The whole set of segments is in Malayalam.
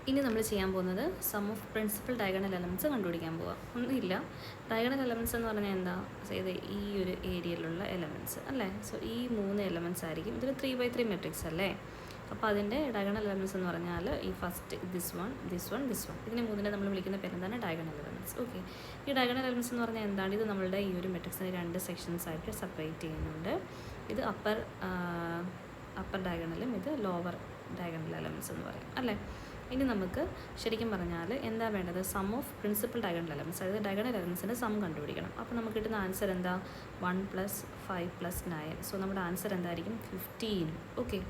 ഇനി നമ്മൾ ചെയ്യാൻ പോകുന്നത് sum of principal diagonal elements കണ്ടുപിടിക്കാൻ പോവാം. ഒന്നുമില്ല, ഡയഗണൽ എലമെൻറ്റ്സ് എന്ന് പറഞ്ഞാൽ എന്താ, ഇത് ഈ ഒരു ഏരിയയിലുള്ള എലമെൻറ്റ്സ് അല്ലേ. സോ ഈ 3 എലമെൻറ്റ്സ് ആയിരിക്കും. ഇതൊരു 3x3 മെട്രിക്സ് അല്ലേ. അപ്പോൾ അതിൻ്റെ ഡയഗണൽ എലമെൻറ്റ്സ് എന്ന് പറഞ്ഞാൽ ഈ ഫസ്റ്റ് ദിസ് വൺ ഇതിനെ 3 നമ്മൾ വിളിക്കുന്ന പേരെന്താണ്, ഡയഗണൽ എലമെൻറ്റ്സ്. ഓക്കെ, ഈ ഡയഗണൽ എലമെൻറ്റ്സ് എന്ന് പറഞ്ഞാൽ എന്താണ്, ഇത് നമ്മളുടെ ഈ ഒരു മെട്രിക്സിനെ 2 സെക്ഷൻസ് ആയിട്ട് സെപ്പറേറ്റ് ചെയ്യുന്നുണ്ട്. ഇത് അപ്പർ ഡയഗണലും ഇത് ലോവർ ഡയഗണൽ എലമെൻറ്റ്സ് എന്ന് പറയും അല്ലേ. ഇനി നമുക്ക് ശരിക്കും പറഞ്ഞാൽ എന്താ വേണ്ടത്, sum of principal diagonal elements, അതായത് ഡയഗണൽ എലമെൻറ്റ്സിൻ്റെ സം കണ്ടുപിടിക്കണം. അപ്പോൾ നമുക്ക് കിട്ടുന്ന ആൻസർ എന്താ, 1 + 5 + 9. സോ നമ്മുടെ ആൻസർ എന്തായിരിക്കും, 15. ഓക്കെ,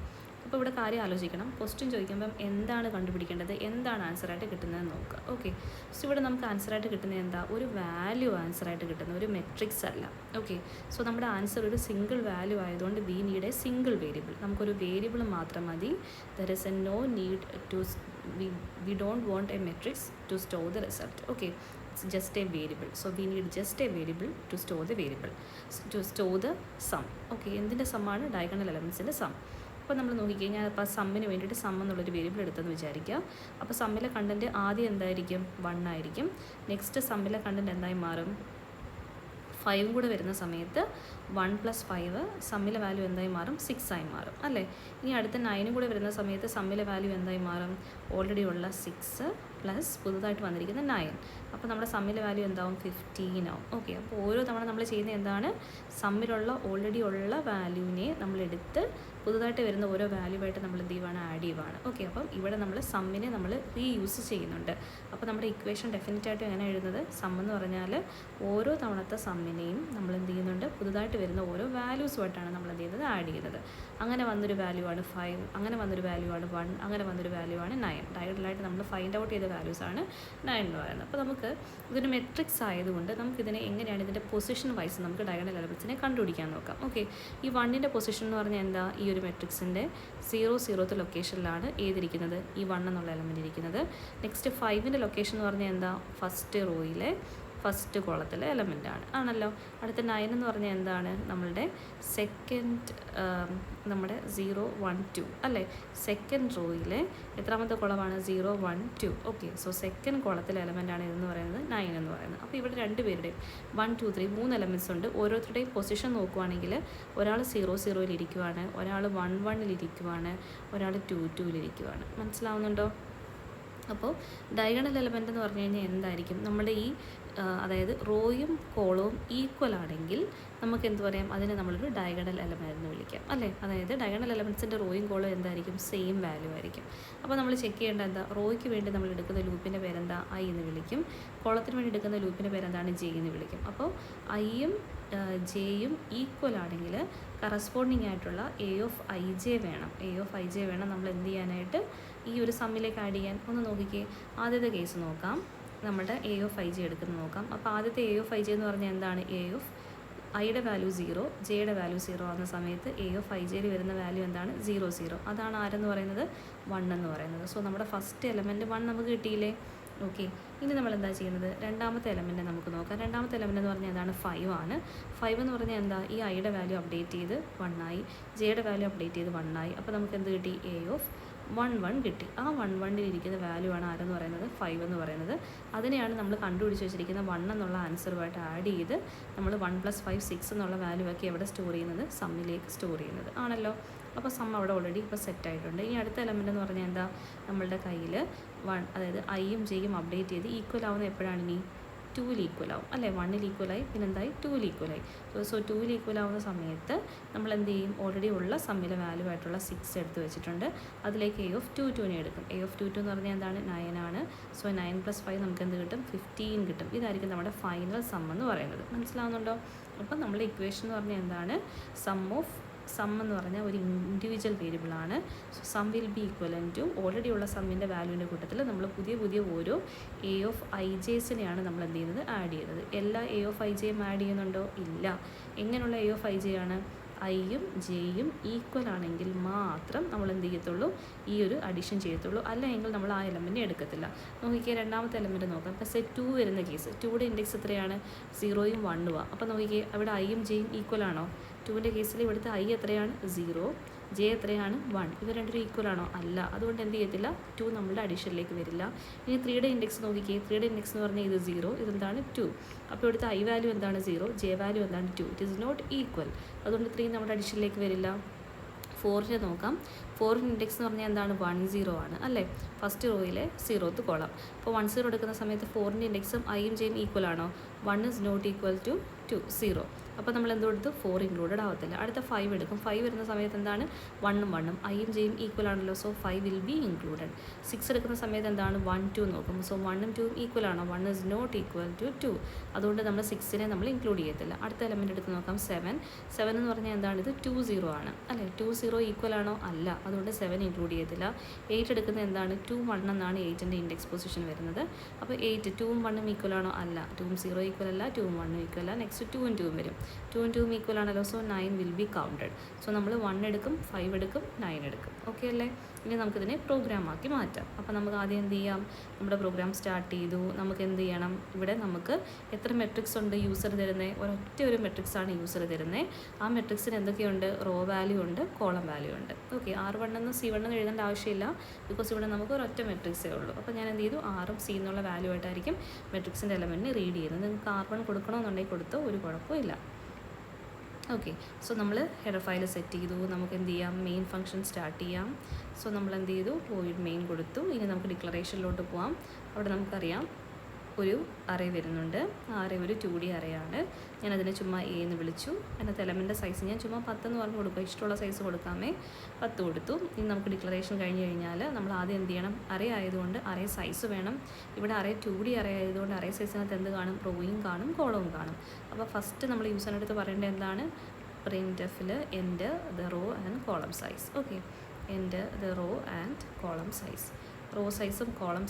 അപ്പോൾ ഇവിടെ കാര്യം ആലോചിക്കണം. ക്വസ്റ്റ്യൻ ചോദിക്കുമ്പം എന്താണ് കണ്ടുപിടിക്കേണ്ടത്, എന്താണ് ആൻസറായിട്ട് കിട്ടുന്നതെന്ന് നോക്കുക. ഓക്കെ, സോ ഇവിടെ നമുക്ക് ആൻസറായിട്ട് കിട്ടുന്നത് എന്താ, ഒരു വാല്യൂ ആൻസറായിട്ട് കിട്ടുന്ന ഒരു മെട്രിക്സ് അല്ല. ഓക്കെ, സോ നമ്മുടെ ആൻസർ ഒരു സിംഗിൾ വാല്യൂ ആയതുകൊണ്ട് we need a single variable. നമുക്കൊരു വേരിയബിൾ മാത്രം മതി. There is a no need to we don't want a matrix to store the result. Okay, it's just a variable, so we need just a variable to store the sum. Okay, എന്തിൻ്റെ സമ്മാണ്, ഡയഗണൽ എലമെൻറ്റ്സിൻ്റെ സം. അപ്പോൾ നമ്മൾ നോക്കിക്കഴിഞ്ഞാൽ അപ്പോൾ സമ്മിന് വേണ്ടിയിട്ട് സം എന്നുള്ളൊരു വേരിയബിൾ എടുത്തെന്ന് വിചാരിക്കുക. അപ്പോൾ സമ്മിലെ കണ്ടൻറ്റ് ആദ്യം എന്തായിരിക്കും, 1 ആയിരിക്കും. നെക്സ്റ്റ് സമ്മിലെ കണ്ടൻറ്റ് എന്തായി മാറും, 5 കൂടെ വരുന്ന സമയത്ത് 1 + 5 സമ്മിലെ വാല്യൂ എന്തായി മാറും, 6 ആയി മാറും അല്ലേ. ഇനി അടുത്ത 9 കൂടെ വരുന്ന സമയത്ത് സമ്മിലെ വാല്യൂ എന്തായി മാറും, ഓൾറെഡി ഉള്ള 6 പ്ലസ് പുതുതായിട്ട് വന്നിരിക്കുന്ന 9. അപ്പോൾ നമ്മുടെ സമ്മിലെ വാല്യൂ എന്താവും, 15 ആവും. ഓക്കെ, അപ്പോൾ ഓരോ തവണ നമ്മൾ ചെയ്യുന്ന എന്താണ്, സമ്മിലുള്ള ഓൾറെഡി ഉള്ള വാല്യൂവിനെ നമ്മളെടുത്ത് പുതുതായിട്ട് വരുന്ന ഓരോ വാല്യൂ ആയിട്ട് നമ്മൾ എന്ത് ചെയ്യുവാണ്, ആഡ് ചെയ്യുവാണ്. ഓക്കെ, അപ്പം ഇവിടെ നമ്മൾ സമ്മിനെ നമ്മൾ റീയൂസ് ചെയ്യുന്നുണ്ട്. അപ്പോൾ നമ്മുടെ ഇക്വേഷൻ ഡെഫിനറ്റായിട്ടും എങ്ങനെ എഴുതുന്നത്, സം എന്ന് പറഞ്ഞാൽ ഓരോ തവണത്തെ സമ്മിനെയും നമ്മൾ എന്ത് ചെയ്യുന്നുണ്ട്, പുതുതായിട്ട് വരുന്ന ഓരോ വാല്യൂസുമായിട്ടാണ് നമ്മൾ എന്ത് ചെയ്യുന്നത്, ആഡ് ചെയ്യുന്നത്. അങ്ങനെ വന്നൊരു വാല്യൂ ആണ് 5, അങ്ങനെ വന്നൊരു വാല്യൂ ആണ് 1, അങ്ങനെ വന്നൊരു വാല്യൂ ആണ് 9. ഡയഗണലായിട്ട് നമ്മൾ ഫൈൻഡ് ഔട്ട് ചെയ്ത വാല്യൂസാണ് 9 എന്ന് പറയുന്നത്. അപ്പോൾ നമുക്ക് ഇതൊരു മെട്രിക്സ് ആയതുകൊണ്ട് നമുക്കിതിനെ എങ്ങനെയാണ് ഇതിൻ്റെ പൊസിഷൻ വൈസ് നമുക്ക് ഡയഗണൽ എലമെൻറ്റ്സിനെ കണ്ടുപിടിക്കാൻ നോക്കാം. ഓക്കെ, ഈ 1ൻ്റെ പൊസിഷൻ എന്ന് പറഞ്ഞാൽ എന്താ, ഈ ഒരു മെട്രിക്സിൻ്റെ 0 ലൊക്കേഷനിലാണ് ഏതിരിക്കുന്നത്, ഈ 1 എന്നുള്ള എലമെൻറ്റ് ഇരിക്കുന്നത്. നെക്സ്റ്റ് 5ൻ്റെ ലൊക്കേഷൻ എന്ന് പറഞ്ഞാൽ എന്താ, ഫസ്റ്റ് റോയിലെ ഫസ്റ്റ് കോളത്തിലെ എലമെൻ്റാണ് ആണല്ലോ. അടുത്ത 9 എന്ന് പറഞ്ഞാൽ എന്താണ്, നമ്മളുടെ സെക്കൻഡ്, നമ്മുടെ 0 1 2 അല്ലേ. സെക്കൻഡ് റോയിലെ എത്രാമത്തെ കോളമാണ്, 0 1 2. ഓക്കെ, സോ സെക്കൻഡ് കോളത്തിലെ എലമെൻ്റാണ് ഇതെന്ന് പറയുന്നത് 9 എന്ന് പറയുന്നത്. അപ്പോൾ ഇവിടെ 2 പേരുടെയും 1 2 3 3 എലമെൻറ്റ്സ് ഉണ്ട്. ഓരോരുത്തരുടെയും പൊസിഷൻ നോക്കുവാണെങ്കിൽ ഒരാൾ 0 0 ഇരിക്കുവാണ്, ഒരാൾ 1 1 ഇരിക്കുവാണ്, ഒരാൾ 2 2 ഇരിക്കുവാണ്. മനസ്സിലാവുന്നുണ്ടോ? അപ്പോൾ ഡയഗണൽ എലമെൻ്റ് എന്ന് പറഞ്ഞു കഴിഞ്ഞാൽ എന്തായിരിക്കും, നമ്മുടെ ഈ അതായത് റോയും കോളവും ഈക്വൽ ആണെങ്കിൽ നമുക്ക് എന്ത് പറയാം, അതിനെ നമ്മളൊരു ഡയഗണൽ എലമെൻ്റ് എന്ന് വിളിക്കാം അല്ലേ. അതായത് ഡയഗണൽ എലമെൻറ്റ്സിൻ്റെ റോയും കോളവും എന്തായിരിക്കും, സെയിം വാല്യൂ ആയിരിക്കും. അപ്പോൾ നമ്മൾ ചെക്ക് ചെയ്യേണ്ട എന്താ, റോയ്ക്ക് വേണ്ടി നമ്മൾ എടുക്കുന്ന ലൂപ്പിൻ്റെ പേരെന്താ, ഐ എന്ന് വിളിക്കും. കോളത്തിന് വേണ്ടി എടുക്കുന്ന ലൂപ്പിൻ്റെ പേരെന്താണ്, ജെ എന്ന് വിളിക്കും. അപ്പോൾ ഐയും ജെയും ഈക്വൽ ആണെങ്കിൽ കറസ്പോണ്ടിങ് ആയിട്ടുള്ള എ ഓഫ് ഐ ജെ വേണം നമ്മൾ എന്ത് ചെയ്യാനായിട്ട്, ഈ ഒരു സമ്മിലേക്ക് ആഡ് ചെയ്യാൻ. ഒന്ന് നോക്കിക്കേ, ആദ്യത്തെ കേസ് നോക്കാം, നമ്മുടെ എ ഓഫ് ഐ ജെ എടുക്കുന്നത് നോക്കാം. അപ്പോൾ ആദ്യത്തെ എ ഓഫ് ഐ ജെ എന്ന് പറഞ്ഞാൽ എന്താണ്, എ ഓഫ് ഐയുടെ വാല്യൂ 0, ജെയുടെ വാല്യൂ 0 ആകുന്ന സമയത്ത് എ ഓഫ് ഐ ജെയിൽ വരുന്ന വാല്യൂ എന്താണ്, 0 0. അതാണ് ആരെന്ന് പറയുന്നത്, 1 എന്ന് പറയുന്നത്. സോ നമ്മുടെ ഫസ്റ്റ് എലമെൻറ്റ് 1 നമുക്ക് കിട്ടിയില്ലേ. ഓക്കെ, ഇനി നമ്മൾ എന്താ ചെയ്യുന്നത്, രണ്ടാമത്തെ എലമെൻറ്റ് നമുക്ക് നോക്കാം. രണ്ടാമത്തെ എലമെൻറ്റ് എന്ന് പറഞ്ഞാൽ എന്താണ്, 5 ആണ്. 5 എന്ന് പറഞ്ഞാൽ എന്താ, ഈ ഐയുടെ വാല്യൂ അപ്ഡേറ്റ് ചെയ്ത് 1 ആയി, ജെയുടെ വാല്യൂ അപ്ഡേറ്റ് ചെയ്ത് 1 ആയി. അപ്പോൾ നമുക്ക് എന്ത് കിട്ടി, എ ഓഫ് 1 1 കിട്ടി. ആ 1 1 ഇരിക്കുന്ന വാല്യൂ ആണ് ആരെന്ന് പറയുന്നത്, 5 എന്ന് പറയുന്നത്. അതിനെയാണ് നമ്മൾ കണ്ടുപിടിച്ച് വെച്ചിരിക്കുന്ന 1 എന്നുള്ള ആൻസറുമായിട്ട് ആഡ് ചെയ്ത് നമ്മൾ 1 + 5 6 എന്നുള്ള വാല്യൂ ആക്കി എവിടെ സ്റ്റോർ ചെയ്യുന്നത്, സമ്മിലേക്ക് സ്റ്റോർ ചെയ്യുന്നത് ആണല്ലോ. അപ്പോൾ സം അവിടെ ഓൾറെഡി ഇപ്പോൾ സെറ്റ് ആയിട്ടുണ്ട്. ഇനി അടുത്ത എലമെൻ്റ് എന്ന് പറഞ്ഞാൽ എന്താ, നമ്മളുടെ കയ്യിൽ 1, അതായത് ഐയും ജെയും അപ്ഡേറ്റ് ചെയ്ത് ഈക്വൽ ആവുന്ന എപ്പോഴാണ്, ഇനി 2ൽ ഈക്വൽ ആവും അല്ലേ. 1ൽ ഈക്വലായി, പിന്നെ എന്തായി, 2ൽ ഈക്വലായി. സോ 2ൽ ഈക്വൽ ആവുന്ന സമയത്ത് നമ്മൾ എന്ത് ചെയ്യും, ഓൾറെഡി ഉള്ള സമ്മിലെ വാല്യൂ ആയിട്ടുള്ള 6 എടുത്ത് വെച്ചിട്ടുണ്ട്. അതിലേക്ക് എ ഓഫ് 2 2നെ എടുക്കും. എ ഓഫ് 2 2 എന്ന് പറഞ്ഞാൽ എന്താണ്, 9 ആണ്. സോ 9 + 5 നമുക്ക് എന്ത് കിട്ടും, 15 കിട്ടും. ഇതായിരിക്കും നമ്മുടെ ഫൈനൽ സം എന്ന് പറയുന്നത്. മനസ്സിലാവുന്നുണ്ടോ? അപ്പം നമ്മുടെ ഇക്വേഷൻ എന്ന് പറഞ്ഞാൽ എന്താണ്, സം എന്ന് പറഞ്ഞാൽ ഒരു ഇൻഡിവിജ്വൽ വേരിയബിൾ ആണ്. So sum will be equivalent to already ഉള്ള സമ്മിൻ്റെ വാല്യൂവിൻ്റെ കൂട്ടത്തിൽ നമ്മൾ പുതിയ ഓരോ എ ഓഫ് ഐ ജെസിനെയാണ് നമ്മൾ എന്ത് ചെയ്യുന്നത്, ആഡ് ചെയ്യുന്നത്. എല്ലാ എ ഓഫ് ഐ ജെയും ആഡ് ചെയ്യുന്നുണ്ടോ, ഇല്ല. എങ്ങനെയുള്ള എ ഓഫ് ഐ ജെ ആണ്, ഐയും ജെയും ഈക്വൽ ആണെങ്കിൽ മാത്രം നമ്മൾ എന്ത് ചെയ്യത്തുള്ളൂ, ഈ ഒരു അഡീഷൻ ചെയ്യത്തുള്ളൂ. അല്ലെങ്കിൽ നമ്മൾ ആ എലമെൻറ്റ് എടുക്കത്തില്ല. നോക്കിക്കേ, രണ്ടാമത്തെ എലമെൻറ്റ് നോക്കാം. ഇപ്പോൾ സെറ്റ് 2 വരുന്ന കേസ്, 2യുടെ ഇൻഡെക്സ് എത്രയാണ്, 0യും 1ഉം. അപ്പോൾ നോക്കിക്കേ, അവിടെ ഐയും ജെയും ഈക്വൽ ആണോ, 2ൻ്റെ കേസിൽ ഇവിടുത്തെ ഐ എത്രയാണ്, 0, ജെ എത്രയാണ് 1. ഇവ രണ്ടും ഈക്വൽ ആണോ? അല്ല. അതുകൊണ്ട് എന്ത് ചെയ്യത്തില്ല, 2 നമ്മളുടെ അഡീഷനിലേക്ക് വരില്ല. ഇനി 3യുടെ ഇൻഡെക്സ് നോക്കിക്കേ. 3യുടെ ഇൻഡെക്സ് എന്ന് പറഞ്ഞാൽ ഇത് 0, ഇതെന്താണ് 2. അപ്പോൾ ഇവിടുത്തെ ഐ വാല്യൂ എന്താണ് 0, ജെ വാല്യൂ എന്താണ് 2. It is not equal. അതുകൊണ്ട് 3 നമ്മുടെ അഡീഷനിലേക്ക് വരില്ല. 4നെ നോക്കാം. 4ൻ്റെ ഇൻഡെക്സ് എന്ന് പറഞ്ഞാൽ എന്താണ് 1 0 ആണ് അല്ലേ, ഫസ്റ്റ് റോയിലെ 0th കോളം. അപ്പോൾ 1 0 എടുക്കുന്ന സമയത്ത് 4ൻ്റെ ഇൻഡെക്സും ഐയും ജെയും ഈക്വൽ ആണോ? 1 ഇസ് നോട്ട് ഈക്വൽ ടു 2 0. അപ്പോൾ നമ്മൾ എന്ത് കൊടുത്തു, 4 ഇൻക്ലൂഡഡ് ആവത്തില്ല. അടുത്ത 5 എടുക്കും. 5 വരുന്ന സമയത്ത് എന്താണ് 1 ഉം 1 ഉം ഐയും ജെയും ഈക്വൽ ആണല്ലോ, സോ 5 വിൽ ബി ഇൻക്ലൂഡഡ്. 6 എടുക്കുന്ന സമയത്ത് എന്താണ് 1 2 നോക്കും. സോ 1 ഉം 2 ഉം ഈക്വൽ ആണോ? 1 ഇസ് നോട്ട് ഈക്വൽ ടു 2. അതുകൊണ്ട് നമ്മൾ 6നെ നമ്മൾ ഇൻക്ലൂഡ് ചെയ്യത്തില്ല. അടുത്ത എലമെൻറ്റ് എടുത്ത് നോക്കാം. 7 എന്ന് പറഞ്ഞാൽ എന്താണ്, ഇത് 2 0 ആണ് അല്ലേ. 2 0 ഈക്വൽ ആണോ? അല്ല. അതുകൊണ്ട് 7 ഇൻക്ലൂഡ് ചെയ്യത്തില്ല. 8 എടുക്കുന്നത് എന്താണ് 2 1 എന്നാണ് 8ൻ്റെ ഇൻഡെക്സ് പൊസിഷൻ വരുന്നത്. അപ്പോൾ 8 2 ഉം 1 ഉം ഈക്വൽ ആണോ? അല്ല. 2 ഉം 0 ഈക്വൽ അല്ല, 2 ഉം 1 ഉം ഈക്വൽ അല്ല. നെക്സ്റ്റ് 2 ഉം 2 ഉം വരും. 2 ഉം 2 ഉം ഈക്വൽ ആണല്ലോ, so 9 will be counted. So നമ്മൾ 1 എടുക്കും, 5 എടുക്കും, 9 എടുക്കും. ഓക്കെ അല്ലേ? ഇനി നമുക്കിതിനെ പ്രോഗ്രാം ആക്കി മാറ്റാം. അപ്പോൾ നമുക്ക് ആദ്യം എന്ത് ചെയ്യാം, നമ്മുടെ പ്രോഗ്രാം സ്റ്റാർട്ട് ചെയ്തു. നമുക്ക് എന്ത് ചെയ്യണം, ഇവിടെ നമുക്ക് എത്ര മെട്രിക്സ് ഉണ്ട് യൂസർ തരുന്നത്? ഒരൊറ്റ ഒരു മെട്രിക്സ് ആണ് യൂസർ തരുന്നത്. ആ മെട്രിക്സിന് എന്തൊക്കെയുണ്ട്? റോ വാല്യൂ ഉണ്ട്, കോളം വാല്യൂ ഉണ്ട്. ഓക്കെ, R1 എന്ന് C1 എന്ന് എഴുതേണ്ട ആവശ്യമില്ല, ബിക്കോസ് ഇവിടെ നമുക്ക് ഒരൊറ്റ മെട്രിക്സേ ഉള്ളൂ. അപ്പോൾ ഞാൻ എന്ത് ചെയ്തു, R ഉം C എന്നുള്ള വാല്യൂ ആയിട്ടായിരിക്കും മെട്രിക്സിൻ്റെ എലമെൻറ്റിന് റീഡ് ചെയ്യുന്നത്. നിങ്ങൾക്ക് R1 കൊടുക്കണമെന്നുണ്ടെങ്കിൽ കൊടുത്തോ, ഒരു കുഴപ്പമില്ല. ഓക്കെ, സോ നമ്മൾ ഹെഡർ ഫയൽ സെറ്റ് ചെയ്തു. നമുക്ക് എന്ത് ചെയ്യാം, മെയിൻ ഫംഗ്ഷൻ സ്റ്റാർട്ട് ചെയ്യാം. സോ നമ്മൾ എന്ത് ചെയ്തു, വോയിഡ് മെയിൻ കൊടുത്തു. ഇനി നമുക്ക് ഡിക്ലറേഷനിലോട്ട് പോവാം. അവിടെ നമുക്കറിയാം ഒരു അറേ വരുന്നുണ്ട്. ആ അറേ ഒരു 2D അറേയാണ്. ഞാനതിനെ ചുമ്മാ എ എന്ന് വിളിച്ചു. അതിനകത്ത് എലമെൻ്റ് സൈസ് ഞാൻ ചുമ്മാ 10 എന്ന് പറഞ്ഞ് കൊടുക്കുക, ഇഷ്ടമുള്ള സൈസ് കൊടുക്കാമേ. 10 കൊടുത്തു. ഇനി നമുക്ക് ഡിക്ലറേഷൻ കഴിഞ്ഞ് കഴിഞ്ഞാൽ നമ്മൾ ആദ്യം എന്ത് ചെയ്യണം, അറേ ആയതുകൊണ്ട് അറേ സൈസ് വേണം. ഇവിടെ അറേ 2D അറേ ആയതുകൊണ്ട് അറേ സൈസിനകത്ത് എന്ത് കാണും, റോയും കാണും, കോളവും കാണും. അപ്പോൾ ഫസ്റ്റ് നമ്മൾ യൂസറിൻ്റെ അടുത്ത് പറയേണ്ടത് എന്താണ്, printfൽ enter the row and column size. Okay, enter the row and column size. Row സൈസും കോളം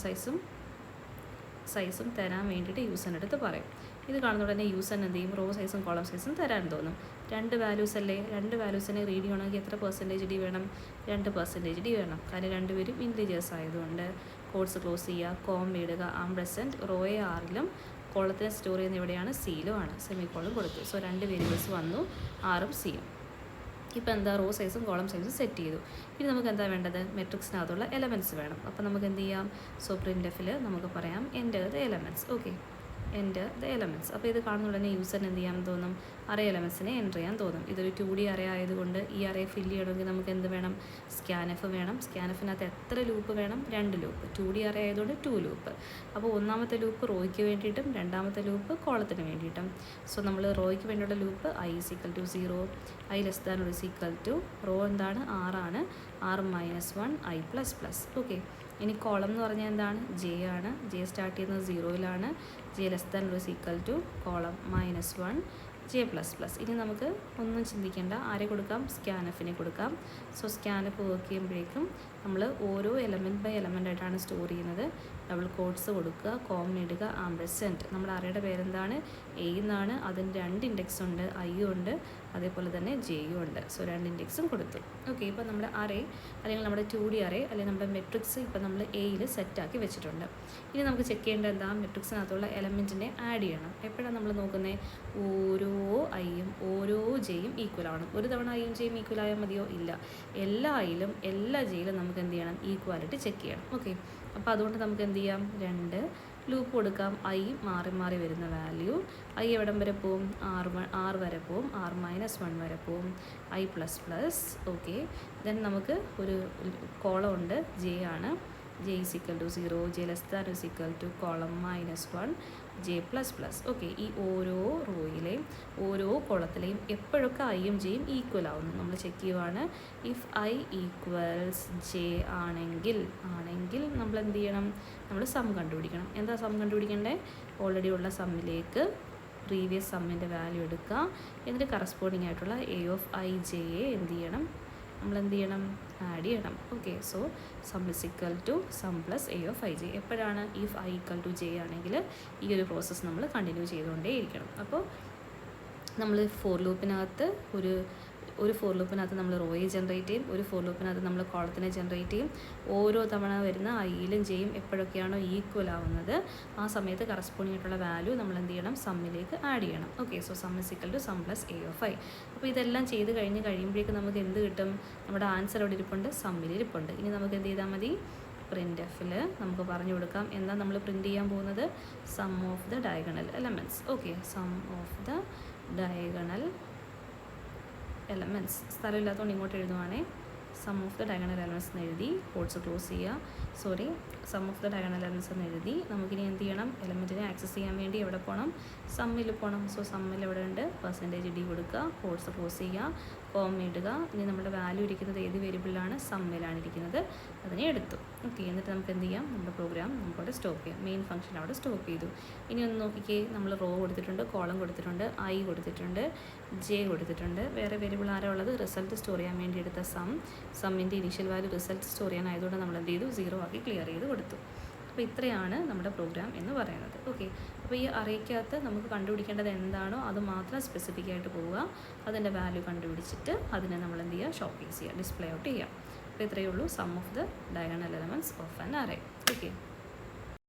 സൈസും തരാൻ വേണ്ടിയിട്ട് യൂസറിൻ്റെ അടുത്ത് പറയും. ഇത് കാണുന്ന ഉടനെ യൂസറിന് എന്ത് ചെയ്യും, റോ സൈസും കോളം സൈസും തരാൻ തോന്നും. 2 വാല്യൂസ് അല്ലേ, 2 വാല്യൂസിനെ റീഡ് ചെയ്യണമെങ്കിൽ എത്ര % D വേണം, 2% D വേണം. കാര്യം രണ്ടുപേരും ഇൻറ്റിജേഴ്സ് ആയതുകൊണ്ട്. കോഡ്സ് ക്ലോസ് ചെയ്യുക, കോം ഇടുക, ആംപ്രസൻറ്റ് റോയെ ആറിലും കോളത്തിനെ സ്റ്റോർ ചെയ്യുന്ന എവിടെയാണ്, സിയിലുമാണ്. സെമിക്കോളം കൊടുത്തു. സോ 2 വേരിയബിൾസ് വന്നു, ആറും സിയും. ഇപ്പോൾ എന്താ, റോ സൈസും കോളം സൈസും സെറ്റ് ചെയ്തു. ഇനി നമുക്ക് എന്താ വേണ്ടത്, മെട്രിക്സിനകത്തുള്ള എലമെൻറ്റ്സ് വേണം. അപ്പോൾ നമുക്ക് എന്ത് ചെയ്യാം, സോ പ്രിൻ്റ്എഫിൽ നമുക്ക് പറയാം enter the elements. Okay, enter the elements. അപ്പോൾ ഇത് കാണുന്ന ഉടനെ യൂസറിന് എന്ത് ചെയ്യാൻ തോന്നും, അറേ എലമെൻറ്റ്സിനെ എൻ്റർ ചെയ്യാൻ തോന്നും. ഇതൊരു 2D അറേ ആയതുകൊണ്ട് ഈ അറേ ഫില്ല് ചെയ്യണമെങ്കിൽ നമുക്ക് എന്ത് വേണം, സ്കാൻഎഫ് വേണം. സ്കാൻഎഫിനകത്ത് എത്ര ലൂപ്പ് വേണം, 2 ലൂപ്പ്. 2D അറേ ആയതുകൊണ്ട് 2 ലൂപ്പ്. അപ്പോൾ ഒന്നാമത്തെ ലൂപ്പ് റോയ്ക്ക് വേണ്ടിയിട്ടും രണ്ടാമത്തെ ലൂപ്പ് കോളത്തിന് വേണ്ടിയിട്ടും. സോ നമ്മൾ റോയ്ക്ക് വേണ്ടിയുള്ള ലൂപ്പ് i = 0, i <= റോ എന്താണ്, 6 ആണ്, r - 1 i ++. ഓക്കെ, ഇനി കോളം എന്ന് പറഞ്ഞാൽ എന്താണ്, ജെ ആണ്. ജെ സ്റ്റാർട്ട് ചെയ്യുന്നത് 0-ലാണ്. j <= column -1 j ++. ഇനി നമുക്ക് ഒന്നും ചിന്തിക്കേണ്ട, ആരെ കൊടുക്കാം, സ്കാൻഎഫിനെ കൊടുക്കാം. സോ സ്കാൻഎഫ് വർക്ക് ചെയ്യുമ്പോഴേക്കും നമ്മൾ ഓരോ എലമെൻറ്റ് ബൈ എലമെൻ്റ് ആയിട്ടാണ് സ്റ്റോർ ചെയ്യുന്നത്. ഡബിൾ കോഡ്സ് കൊടുക്കുക, കോം ഇടുക, ആംപർസെൻറ്റ്. നമ്മുടെ അറേയുടെ പേരെന്താണ്, എ എന്നാണ്. അതിന് 2 ഇൻഡെക്സ് ഉണ്ട്, ഐയും ഉണ്ട്, അതേപോലെ തന്നെ ജെയും ഉണ്ട്. സോ 2 ഇൻഡെക്സും കൊടുത്തു. ഓക്കെ, ഇപ്പോൾ നമ്മുടെ അറേ അല്ലെങ്കിൽ നമ്മുടെ 2D അറേ അല്ലെങ്കിൽ നമ്മുടെ മെട്രിക്സ് ഇപ്പോൾ നമ്മൾ എയിൽ സെറ്റാക്കി വെച്ചിട്ടുണ്ട്. ഇനി നമുക്ക് ചെക്ക് ചെയ്യേണ്ടത് എന്താ, മെട്രിക്സിനകത്തുള്ള എലമെൻറ്റിനെ ആഡ് ചെയ്യണം. എപ്പോഴാണ് നമ്മൾ നോക്കുന്നത്, ഓരോ ഐയും ഓരോ ജെയും ഈക്വൽ ആവണം. ഒരു തവണ ഐയും ജെയും ഈക്വൽ ആയാൽ മതിയോ, ഇല്ല. എല്ലാ ഐയിലും എല്ലാ ജെയിലും നമുക്ക് എന്ത് ചെയ്യണം, ഈക്വാലിറ്റി ചെക്ക് ചെയ്യണം. ഓക്കെ, അപ്പോൾ അതുകൊണ്ട് നമുക്ക് എന്ത് ചെയ്യാം, 2 ലൂപ്പ് കൊടുക്കാം. ഐ മാറി മാറി വരുന്ന വാല്യൂ, ഐ എവിടം വരെ പോവും, r വരെ പോവും, r - 1 വരെ പോവും, i ++. ഓക്കെ, ദെൻ നമുക്ക് ഒരു കോളം ഉണ്ട്, ജെ ആണ്. j = 0, j <= column -1 j ++. Okay, ഈ ഓരോ റോയിലെയും ഓരോ കോളത്തിലെയും എപ്പോഴൊക്കെ ഐയും ജെയും ഈക്വൽ ആവുന്നു നമ്മൾ ചെക്ക് ചെയ്യുവാണ്. ഇഫ് i = j ആണെങ്കിൽ നമ്മൾ എന്ത് ചെയ്യണം, നമ്മൾ സം കണ്ടുപിടിക്കണം. എന്താ സം കണ്ടുപിടിക്കേണ്ടത്, ഓൾറെഡി ഉള്ള സമ്മിലേക്ക് പ്രീവിയസ് സമ്മിൻ്റെ വാല്യൂ എടുക്കുക. എന്നിട്ട് കറസ്പോണ്ടിങ് ആയിട്ടുള്ള a(i)j എന്ത് ചെയ്യണം, നമ്മൾ എന്ത് ചെയ്യണം, ആഡ് ചെയ്യണം. Okay, so sum = sum + a(i)j. എപ്പോഴാണ്, ഇഫ് i = j ആണെങ്കിൽ ഈ ഒരു പ്രോസസ്സ് നമ്മൾ കണ്ടിന്യൂ ചെയ്തുകൊണ്ടേ ഇരിക്കണം. അപ്പോൾ നമ്മൾ ഫോർ ലൂപ്പിനകത്ത് ഒരു ഫോർ ലൂപ്പിനകത്ത് നമ്മൾ റോയെ ജനറേറ്റ് ചെയ്യും, ഒരു ഫോർ ലൂപ്പിനകത്ത് നമ്മൾ കോളത്തിനെ ജനറേറ്റ് ചെയ്യും. ഓരോ തവണ വരുന്ന ഐയിലും ജെയും എപ്പോഴൊക്കെയാണോ ഈക്വൽ ആവുന്നത് ആ സമയത്ത് കറസ്പോണ്ടിങ് ആയിട്ടുള്ള വാല്യൂ നമ്മൾ എന്ത് ചെയ്യണം, സമ്മിലേക്ക് ആഡ് ചെയ്യണം. Okay, so sum is equal to sum plus A of I. അപ്പോൾ ഇതെല്ലാം ചെയ്ത് കഴിയുമ്പോഴേക്കും നമുക്ക് എന്ത് കിട്ടും, നമ്മുടെ ആൻസർ അവിടെ ഇരിപ്പുണ്ട്, സമ്മിൽ ഇരിപ്പുണ്ട്. ഇനി നമുക്ക് എന്ത് ചെയ്താൽ മതി, പ്രിൻ്റ് എഫിൽ നമുക്ക് പറഞ്ഞു കൊടുക്കാം എന്താ നമ്മൾ പ്രിൻ്റ് ചെയ്യാൻ പോകുന്നത്, sum of the diagonal elements. Okay, sum of the diagonal elements. സ്ഥലമില്ലാത്തതുകൊണ്ട് ഇങ്ങോട്ട് എഴുതുവാണേ. Sum of the diagonal elements എന്ന് എഴുതി കോഡ്സ് ക്ലോസ് ചെയ്യുക. Sum of the diagonal elements എന്ന് എഴുതി. നമുക്കിനി എന്ത് ചെയ്യണം, എലമെൻറ്റിനെ ആക്സസ് ചെയ്യാൻ വേണ്ടി എവിടെ പോകണം, സമ്മിൽ പോകണം. സോ സമ്മിൽ എവിടെ ഉണ്ട്, %d കൊടുക്കുക, കോഡ്സ് ക്ലോസ് ചെയ്യുക, കോമ ഇടുക. ഇനി നമ്മുടെ വാല്യൂ ഇരിക്കുന്നത് ഏത് വേരിയബിളിലാണ്, സമ്മിലാണ് ഇരിക്കുന്നത്, അതിനെ എടുത്തു. ഓക്കെ, എന്നിട്ട് നമുക്ക് എന്ത് ചെയ്യാം, നമ്മുടെ പ്രോഗ്രാം നമുക്കവിടെ സ്റ്റോപ്പ് ചെയ്യാം. മെയിൻ ഫംഗ്ഷൻ അവിടെ സ്റ്റോപ്പ് ചെയ്തു. ഇനി ഒന്ന് നോക്കിക്കേ, നമ്മൾ റോ കൊടുത്തിട്ടുണ്ട്, കോളം കൊടുത്തിട്ടുണ്ട്, ഐ കൊടുത്തിട്ടുണ്ട്, ജെ കൊടുത്തിട്ടുണ്ട്. വേറെ വേരിയബിൾ ആരാ ഉള്ളത്, റിസൾട്ട് സ്റ്റോർ ചെയ്യാൻ വേണ്ടി എടുത്ത സമ്മിൻ്റെ ഇനീഷ്യൽ വാല്യൂ റിസൾട്ട് സ്റ്റോർ ചെയ്യാനായതുകൊണ്ട് നമ്മൾ എന്ത് ചെയ്തു, 0 ആക്കി ക്ലിയർ ചെയ്ത് കൊടുത്തു. അപ്പോൾ ഇത്രയാണ് നമ്മുടെ പ്രോഗ്രാം എന്ന് പറയുന്നത്. ഓക്കെ, അപ്പോൾ ഈ അറേക്കകത്ത് നമുക്ക് കണ്ടുപിടിക്കേണ്ടത് എന്താണോ അത് മാത്രം സ്പെസിഫിക് ആയിട്ട് പോവുക, അതിൻ്റെ വാല്യൂ കണ്ടുപിടിച്ചിട്ട് അതിനെ നമ്മൾ എന്ത് ചെയ്യുക, ഷോക്കേസ് ചെയ്യുക, ഡിസ്പ്ലേ ഔട്ട് ചെയ്യുക. അപ്പോൾ ഇത്രയേ ഉള്ളൂ sum of the diagonal elements of an array. Okay.